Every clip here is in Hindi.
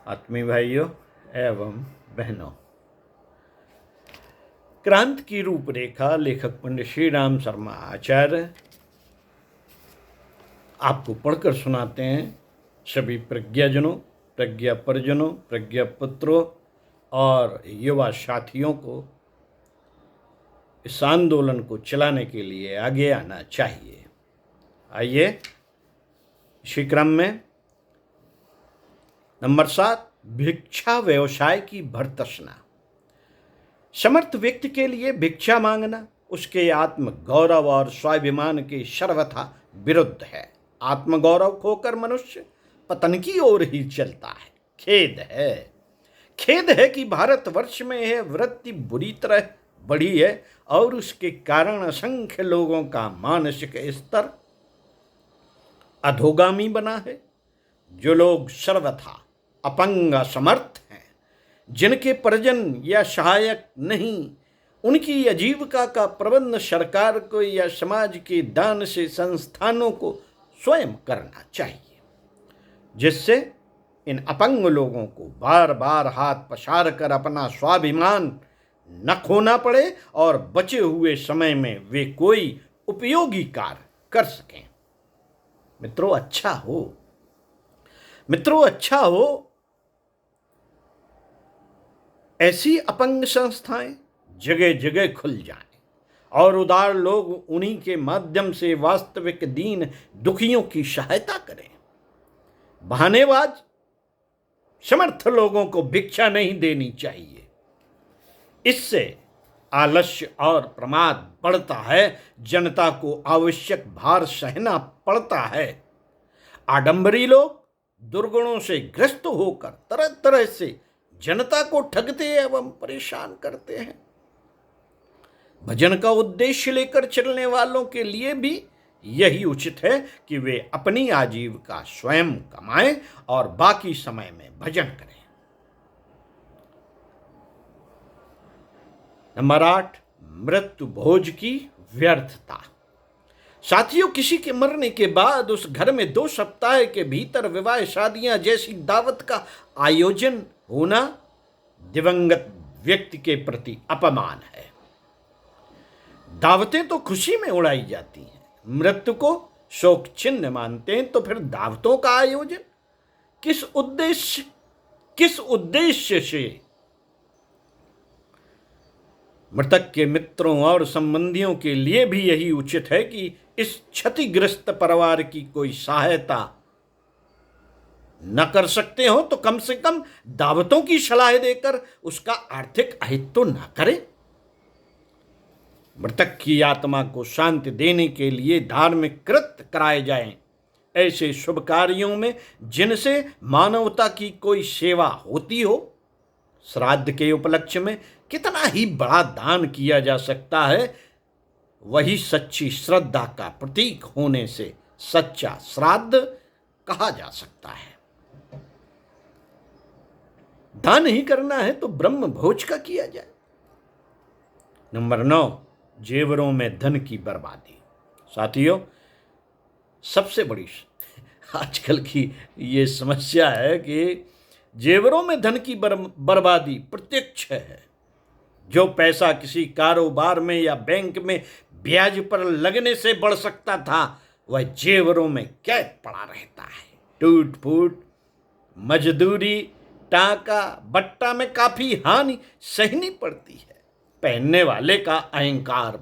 आत्मीय भाइयों एवं बहनों, क्रांति की रूपरेखा लेखक पंडित श्री राम शर्मा आचार्य आपको पढ़कर सुनाते हैं। सभी प्रज्ञाजनों, प्रज्ञा परिजनों, प्रज्ञा पुत्रों और युवा साथियों को इस आंदोलन को चलाने के लिए आगे आना चाहिए। आइए इसी क्रम में नंबर 7, भिक्षा व्यवसाय की भर्त्सना। समर्थ व्यक्ति के लिए भिक्षा मांगना उसके आत्म गौरव और स्वाभिमान के सर्वथा विरुद्ध है। आत्मगौरव खोकर मनुष्य पतन की ओर ही चलता है। खेद है कि भारतवर्ष में यह वृत्ति बुरी तरह बढ़ी है और उसके कारण असंख्य लोगों का मानसिक स्तर अधोगामी बना है। जो लोग सर्वथा अपंग असमर्थ हैं, जिनके परिजन या सहायक नहीं, उनकी आजीविका का प्रबंध सरकार को या समाज के दान से संस्थानों को स्वयं करना चाहिए, जिससे इन अपंग लोगों को बार बार हाथ पसार कर अपना स्वाभिमान न खोना पड़े और बचे हुए समय में वे कोई उपयोगी कार्य कर सकें। मित्रों, अच्छा हो ऐसी अपंग संस्थाएं जगह जगह खुल जाएं और उदार लोग उन्हीं के माध्यम से वास्तविक दीन दुखियों की सहायता करें। बहानेबाज समर्थ लोगों को भिक्षा नहीं देनी चाहिए। इससे आलस्य और प्रमाद बढ़ता है, जनता को आवश्यक भार सहना पड़ता है। आडंबरी लोग दुर्गुणों से ग्रस्त होकर तरह तरह से जनता को ठगते एवं परेशान करते हैं। भजन का उद्देश्य लेकर चलने वालों के लिए भी यही उचित है कि वे अपनी आजीविका स्वयं कमाएं और बाकी समय में भजन करें। नंबर 8, मृत्यु भोज की व्यर्थता। साथियों, किसी के मरने के बाद उस घर में 2 सप्ताह के भीतर विवाह शादियां जैसी दावत का आयोजन होना दिवंगत व्यक्ति के प्रति अपमान है। दावतें तो खुशी में उड़ाई जाती हैं, मृत्यु को शोक चिन्ह मानते हैं, तो फिर दावतों का आयोजन किस उद्देश्य से? मृतक के मित्रों और संबंधियों के लिए भी यही उचित है कि इस क्षतिग्रस्त परिवार की कोई सहायता न कर सकते हो तो कम से कम दावतों की सलाह देकर उसका आर्थिक अहित तो न करें। मृतक की आत्मा को शांति देने के लिए धार्मिक कृत्य कराए जाएं। ऐसे शुभ कार्यों में जिनसे मानवता की कोई सेवा होती हो। श्राद्ध के उपलक्ष्य में कितना ही बड़ा दान किया जा सकता है, वही सच्ची श्रद्धा का प्रतीक होने से सच्चा श्राद्ध कहा जा सकता है। दान ही करना है तो ब्रह्म भोज का किया जाए। नंबर 9, जेवरों में धन की बर्बादी। साथियों, सबसे बड़ी आजकल की ये समस्या है कि जेवरों में धन की बर्बादी प्रत्यक्ष है। जो पैसा किसी कारोबार में या बैंक में ब्याज पर लगने से बढ़ सकता था, वह जेवरों में कैद पड़ा रहता है। टूट फूट, मजदूरी, टाका बट्टा में काफी हानि सहनी पड़ती है। पहनने वाले का अहंकार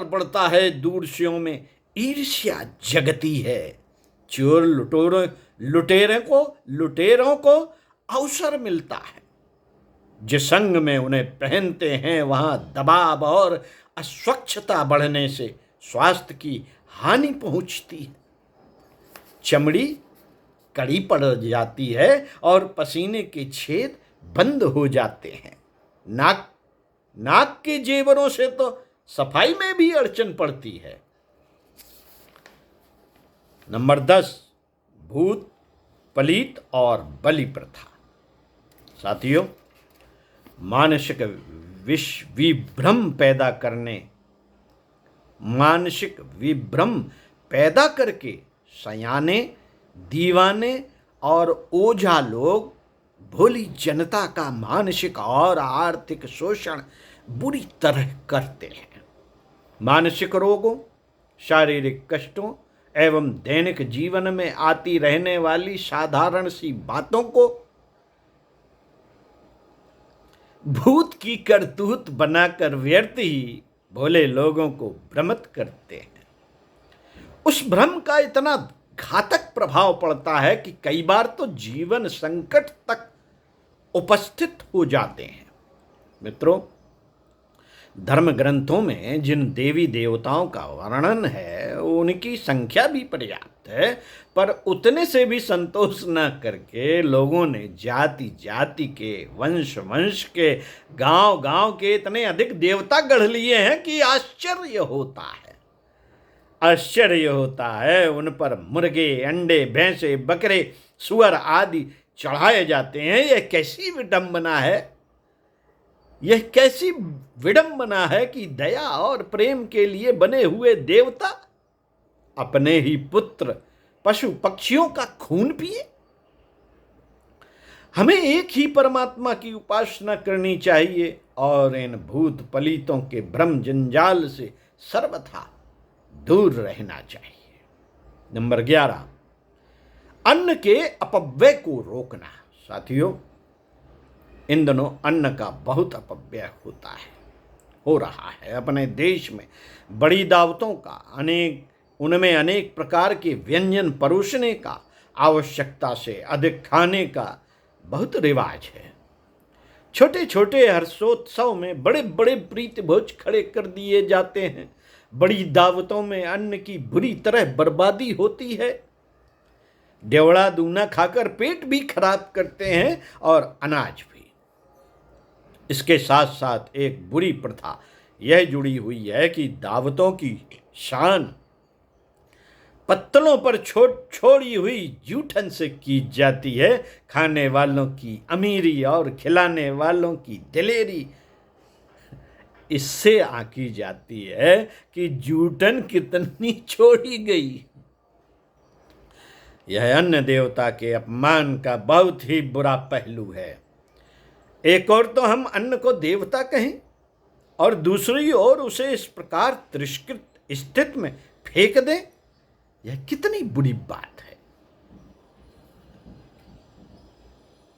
बढ़ता है। दूरस्यों में ईर्ष्या जगती है। चोर लुटेरों को अवसर मिलता है। जिस संग में उन्हें पहनते हैं वहां दबाव और अस्वच्छता बढ़ने से स्वास्थ्य की हानि पहुंचती है। चमड़ी कड़ी पड़ जाती है और पसीने के छेद बंद हो जाते हैं। नाक के जेवरों से तो सफाई में भी अड़चन पड़ती है। नंबर 10, भूत, पलीत और बलि प्रथा। साथियों, मानसिक विभ्रम पैदा करके सयाने दीवाने और ओझा लोग भोली जनता का मानसिक और आर्थिक शोषण बुरी तरह करते हैं। मानसिक रोगों, शारीरिक कष्टों एवं दैनिक जीवन में आती रहने वाली साधारण सी बातों को भूत की करतूत बनाकर व्यर्थ ही भोले लोगों को भ्रमित करते हैं। उस भ्रम का इतना घातक प्रभाव पड़ता है कि कई बार तो जीवन संकट तक उपस्थित हो जाते हैं। मित्रों, धर्म ग्रंथों में जिन देवी देवताओं का वर्णन है उनकी संख्या भी पर्याप्त है, पर उतने से भी संतोष न करके लोगों ने जाति जाति के, वंश वंश के, गांव गांव के इतने अधिक देवता गढ़ लिए हैं कि आश्चर्य होता है। आश्चर्य होता है। उन पर मुर्गे, अंडे, भैंसे, बकरे, सुअर आदि चढ़ाए जाते हैं। यह कैसी विडंबना है! यह कैसी विडंबना है कि दया और प्रेम के लिए बने हुए देवता अपने ही पुत्र पशु पक्षियों का खून पिए। हमें एक ही परमात्मा की उपासना करनी चाहिए और इन भूत पलीतों के भ्रम जंजाल से सर्वथा दूर रहना चाहिए। नंबर 11, अन्न के अपव्यय को रोकना। साथियों, इन दिनों अन्न का बहुत अपव्यय हो रहा है। अपने देश में बड़ी दावतों का उनमें अनेक प्रकार के व्यंजन परोसने का, आवश्यकता से अधिक खाने का बहुत रिवाज है। छोटे छोटे हर्षोत्सव में बड़े बड़े प्रीति भोज खड़े कर दिए जाते हैं। बड़ी दावतों में अन्न की बुरी तरह बर्बादी होती है। डेवड़ा दूना खाकर पेट भी खराब करते हैं और अनाज भी। इसके साथ साथ एक बुरी प्रथा यह जुड़ी हुई है कि दावतों की शान पत्तलों पर छोड़ी हुई जूठन से की जाती है। खाने वालों की अमीरी और खिलाने वालों की दिलेरी इससे आंकी जाती है कि जूठन कितनी छोड़ी गई। यह अन्न देवता के अपमान का बहुत ही बुरा पहलू है। एक ओर तो हम अन्न को देवता कहें और दूसरी ओर उसे इस प्रकार तिरस्कृत स्थिति में फेंक दें, यह कितनी बुरी बात है।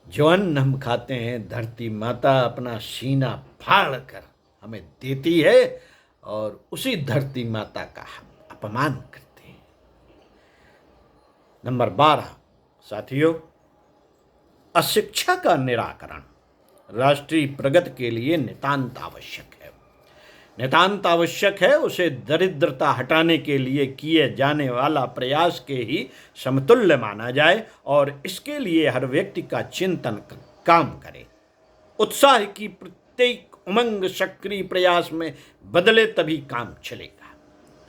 जो अन्न हम खाते हैं, धरती माता अपना सीना फाड़ कर हमें देती है और उसी धरती माता का हम अपमान करते हैं। नंबर 12, साथियों, अशिक्षा का निराकरण राष्ट्रीय प्रगति के लिए नितांत आवश्यक है। नितांत आवश्यक है। उसे दरिद्रता हटाने के लिए किए जाने वाला प्रयास के ही समतुल्य माना जाए और इसके लिए हर व्यक्ति का चिंतन काम करे। उत्साह की प्रत्येक उमंग सक्रिय प्रयास में बदले तभी काम चलेगा।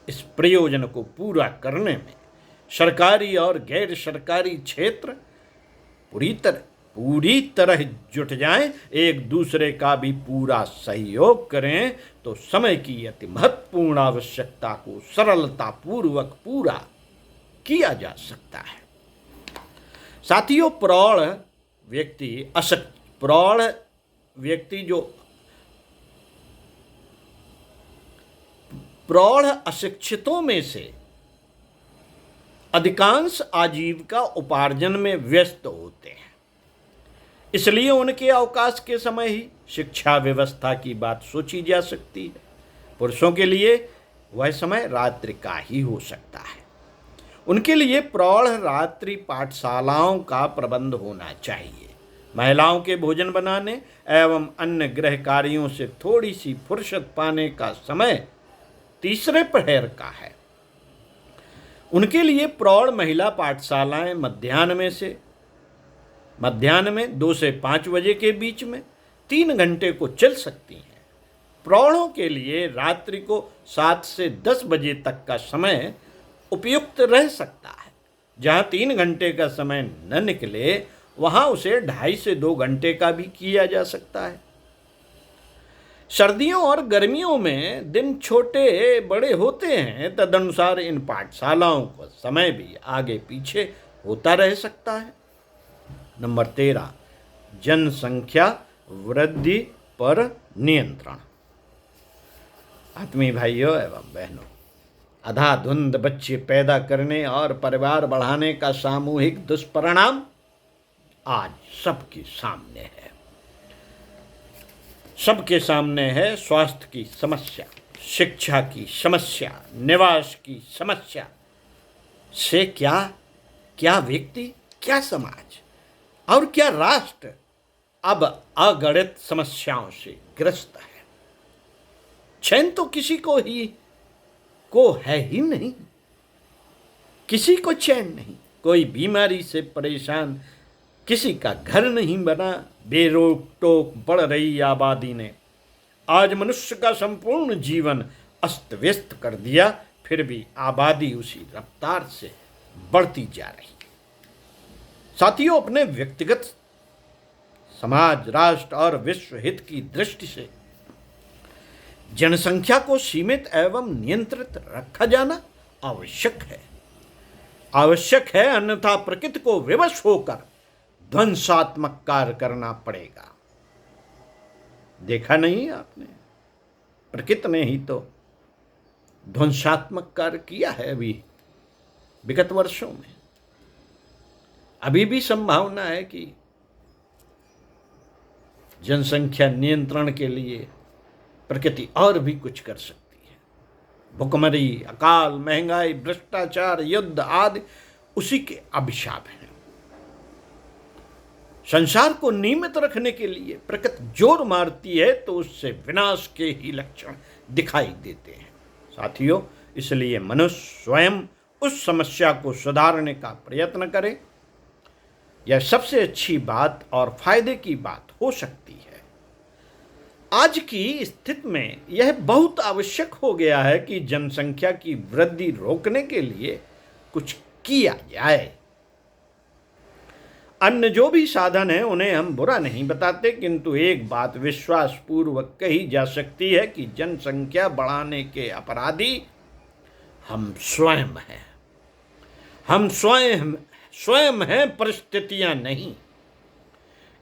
इस प्रयोजन को पूरा करने में सरकारी और गैर सरकारी क्षेत्र पूरी तरह जुट जाएं, एक दूसरे का भी पूरा सहयोग करें तो समय की अति महत्वपूर्ण आवश्यकता को सरलता पूर्वक पूरा किया जा सकता है। साथियों, प्रौढ़ व्यक्ति जो प्रौढ़ अशिक्षितों में से अधिकांश आजीविका उपार्जन में व्यस्त होते हैं। इसलिए उनके अवकाश के समय ही शिक्षा व्यवस्था की बात सोची जा सकती है। पुरुषों के लिए वह समय रात्रि का ही हो सकता है। उनके लिए प्रौढ़ रात्रि पाठशालाओं का प्रबंध होना चाहिए। महिलाओं के भोजन बनाने एवं अन्य गृह कार्यों से थोड़ी सी फुर्सत पाने का समय तीसरे पहर का है। उनके लिए प्रौढ़ महिला पाठशालाएं मध्याह्न में 2 से 5 बजे के बीच में 3 घंटे को चल सकती हैं। प्रौढ़ों के लिए रात्रि को 7 से 10 बजे तक का समय उपयुक्त रह सकता है। जहाँ 3 घंटे का समय न निकले वहाँ उसे 2.5 से 2 घंटे का भी किया जा सकता है। सर्दियों और गर्मियों में दिन छोटे बड़े होते हैं, तदनुसार इन पाठशालाओं का समय भी आगे पीछे होता रह सकता है। नंबर 13, जनसंख्या वृद्धि पर नियंत्रण। आत्मीय भाइयों एवं बहनों, अंधाधुंध बच्चे पैदा करने और परिवार बढ़ाने का सामूहिक दुष्परिणाम आज सबके सामने है। सबके सामने है स्वास्थ्य की समस्या, शिक्षा की समस्या, निवास की समस्या से क्या व्यक्ति, क्या समाज और क्या राष्ट्र अब अगणित समस्याओं से ग्रस्त है। चैन तो किसी को है ही नहीं, किसी को चैन नहीं। कोई बीमारी से परेशान, किसी का घर नहीं बना। बेरोक टोक बढ़ रही आबादी ने आज मनुष्य का संपूर्ण जीवन अस्त व्यस्त कर दिया, फिर भी आबादी उसी रफ्तार से बढ़ती जा रही है। साथियों, अपने व्यक्तिगत, समाज, राष्ट्र और विश्व हित की दृष्टि से जनसंख्या को सीमित एवं नियंत्रित रखा जाना आवश्यक है, अन्यथा प्रकृति को विवश होकर ध्वंसात्मक कार्य करना पड़ेगा। देखा नहीं आपने, प्रकृति ने ही तो ध्वंसात्मक कार्य किया है अभी विगत वर्षों में। अभी भी संभावना है कि जनसंख्या नियंत्रण के लिए प्रकृति और भी कुछ कर सकती है। भुखमरी, अकाल, महंगाई, भ्रष्टाचार, युद्ध आदि उसी के अभिशाप हैं। संसार को नियमित रखने के लिए प्रकृति जोर मारती है तो उससे विनाश के ही लक्षण दिखाई देते हैं। साथियों, इसलिए मनुष्य स्वयं उस समस्या को सुधारने का प्रयत्न करे। यह सबसे अच्छी बात और फायदे की बात हो सकती है। आज की स्थिति में यह बहुत आवश्यक हो गया है कि जनसंख्या की वृद्धि रोकने के लिए कुछ किया जाए। अन्य जो भी साधन है उन्हें हम बुरा नहीं बताते, किंतु एक बात विश्वास पूर्वक कही जा सकती है कि जनसंख्या बढ़ाने के अपराधी हम स्वयं हैं। हम स्वयं हैं, परिस्थितियां नहीं।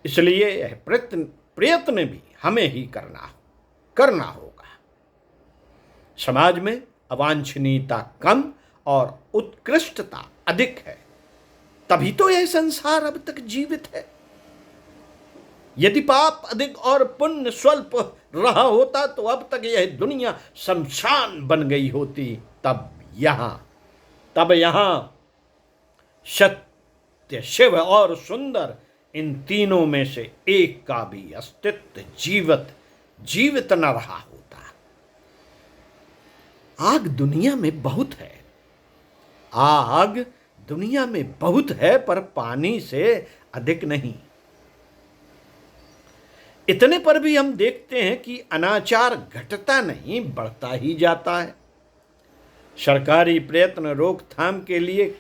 इसलिए यह प्रयत्न भी हमें ही करना होगा। समाज में अवांछनीयता कम और उत्कृष्टता अधिक है, तभी तो यह संसार अब तक जीवित है। यदि पाप अधिक और पुण्य स्वल्प रहा होता तो अब तक यह दुनिया शमशान बन गई होती। तब यहां सत्य, शिव और सुंदर, इन तीनों में से एक का भी अस्तित्व जीवित न रहा होता। आग दुनिया में बहुत है, पर पानी से अधिक नहीं। इतने पर भी हम देखते हैं कि अनाचार घटता नहीं, बढ़ता ही जाता है। सरकारी प्रयत्न रोकथाम के लिए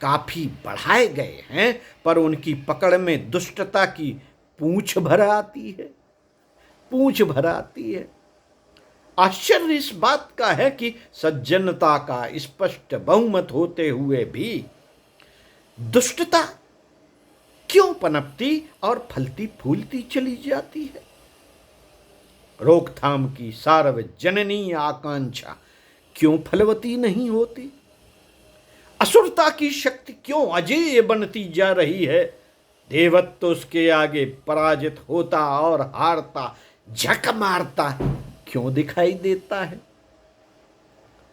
काफी बढ़ाए गए हैं, पर उनकी पकड़ में दुष्टता की पूंछ भर आती है। आश्चर्य इस बात का है कि सज्जनता का स्पष्ट बहुमत होते हुए भी दुष्टता क्यों पनपती और फलती फूलती चली जाती है। रोकथाम की सार्वजनीन आकांक्षा क्यों फलवती नहीं होती। असुरता की शक्ति क्यों अजेय बनती जा रही है। देवत्व उसके आगे पराजित होता और हारता, झक मारता क्यों दिखाई देता है।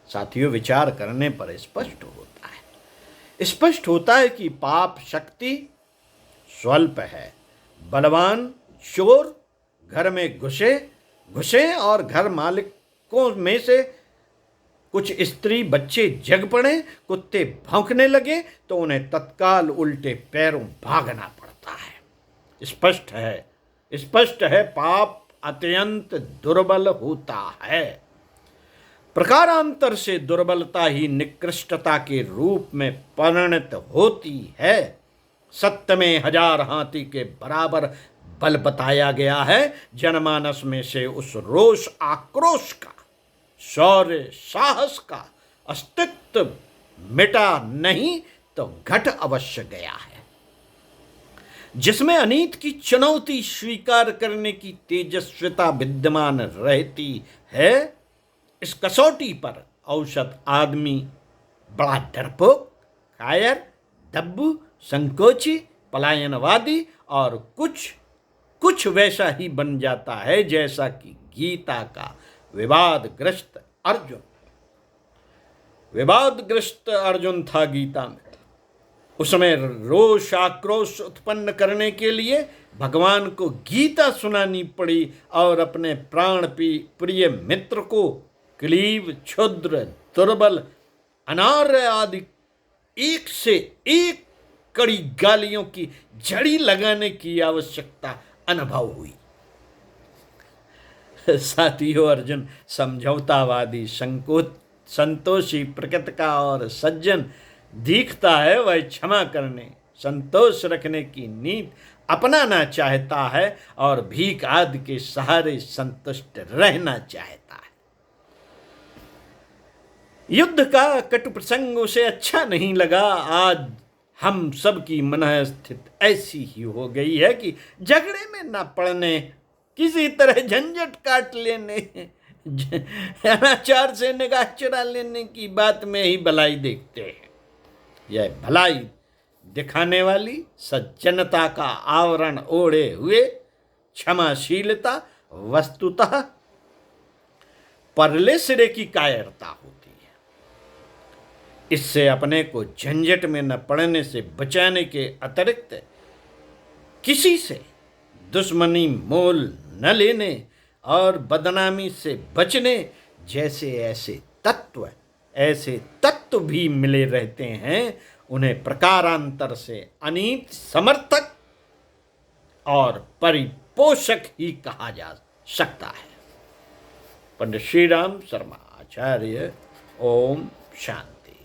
साथियों, विचार करने पर स्पष्ट होता है कि पाप शक्ति स्वल्प है। बलवान चोर घर में घुसे और घर मालिकों में से कुछ स्त्री बच्चे जग पड़े, कुत्ते भौंकने लगे तो उन्हें तत्काल उल्टे पैरों भागना पड़ता है। स्पष्ट है पाप अत्यंत दुर्बल होता है। प्रकारांतर से दुर्बलता ही निकृष्टता के रूप में परिणत होती है। सत्य में 1000 हाथी के बराबर बल बताया गया है। जनमानस में से उस रोष आक्रोश का, शौर्य साहस का अस्तित्व मिटा नहीं तो घट अवश्य गया है, जिसमें अनीत की चुनौती स्वीकार करने की तेजस्विता विद्यमान रहती है। इस कसौटी पर औसत आदमी बड़ा डरपोक, कायर, दब्बू, संकोची, पलायनवादी और कुछ वैसा ही बन जाता है जैसा कि गीता का विवादग्रस्त अर्जुन था गीता में। उसमें रोष आक्रोश उत्पन्न करने के लिए भगवान को गीता सुनानी पड़ी और अपने प्राण प्रिय मित्र को क्लीब, क्षुद्र, दुर्बल, अनार्य आदि एक से एक कड़ी गालियों की झड़ी लगाने की आवश्यकता अनुभव हुई। साथियों, अर्जुन समझौतावादी, संतोषी प्रकृति का और सज्जन दिखता है। वह क्षमा करने, संतोष रखने की नीति अपनाना चाहता है और भीख आदि के सहारे संतुष्ट रहना चाहता है। युद्ध का कटु प्रसंग उसे अच्छा नहीं लगा। आज हम सब की मनः स्थिति ऐसी ही हो गई है कि झगड़े में न पड़ने, किसी तरह झंझट काट लेने, अनाचार से निगाह चुरा लेने की बात में ही भलाई देखते हैं। यह भलाई दिखाने वाली सज्जनता का आवरण ओढ़े हुए क्षमाशीलता वस्तुतः परले सिरे की कायरता होती है। इससे अपने को झंझट में न पड़ने से बचाने के अतिरिक्त किसी से दुश्मनी मोल न लेने और बदनामी से बचने जैसे ऐसे तत्व भी मिले रहते हैं। उन्हें प्रकारांतर से अनीत समर्थक और परिपोषक ही कहा जा सकता है। पंडित श्री राम शर्मा आचार्य, ओम शांति।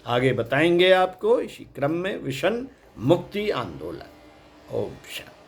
आगे बताएंगे आपको इसी क्रम में विषण मुक्ति आंदोलन। ओम शांति।